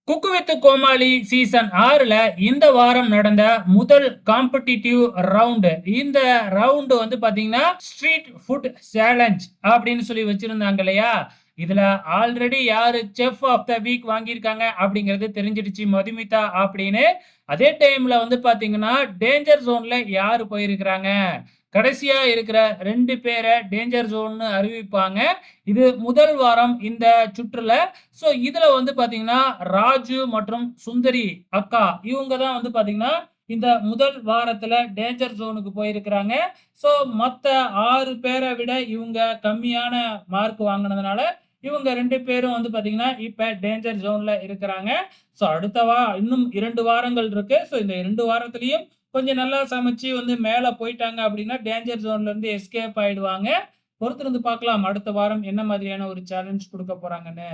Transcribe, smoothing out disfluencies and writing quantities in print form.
Cook with Comali season 6ல இந்த வாரம் நடந்த முதல் காம்படிட்டிவ் ரவுண்டு. இந்த ரவுண்டு வந்து பாத்தீங்கன்னா ஸ்ட்ரீட் ஃபுட் சேலஞ்ச் அப்படின்னு சொல்லி வச்சிருந்தாங்க இல்லையா? இதுல ஆல்ரெடி யாரு செஃப் ஆஃப் த வீக் வாங்கியிருக்காங்க அப்படிங்கிறது தெரிஞ்சிடுச்சு, மதுமிதா அப்படின்னு. அதே டைம்ல வந்து பாத்தீங்கன்னா டேஞ்சர் ஜோன்ல யாரு போயிருக்கிறாங்க, கடைசியா இருக்கிற 2 பேர டேஞ்சர் ஜோன்னு அறிவிப்பாங்க. இது முதல் வாரம் இந்த சுற்றுல. ஸோ இதுல வந்து பாத்தீங்கன்னா ராஜு மற்றும் சுந்தரி அக்கா இவங்க தான் வந்து பாத்தீங்கன்னா இந்த முதல் வாரத்துல டேஞ்சர் ஜோனுக்கு போயிருக்கிறாங்க. ஸோ மத்த 6 பேரை விட இவங்க கம்மியான மார்க் வாங்கினதுனால இவங்க 2 பேரும் வந்து பாத்தீங்கன்னா இப்ப டேஞ்சர் ஜோன்ல இருக்கிறாங்க. ஸோ அடுத்த இன்னும் 2 வாரங்கள் இருக்கு. ஸோ இந்த 2 வாரத்திலையும் கொஞ்சம் நல்லா சமைச்சு வந்து மேல போயிட்டாங்க அப்படின்னா டேஞ்சர் ஜோன்ல இருந்து எஸ்கேப் ஆயிடுவாங்க. பொறுத்திருந்து பார்க்கலாம் அடுத்த வாரம் என்ன மாதிரியான ஒரு சேலஞ்ச் கொடுக்க போறாங்கன்னு.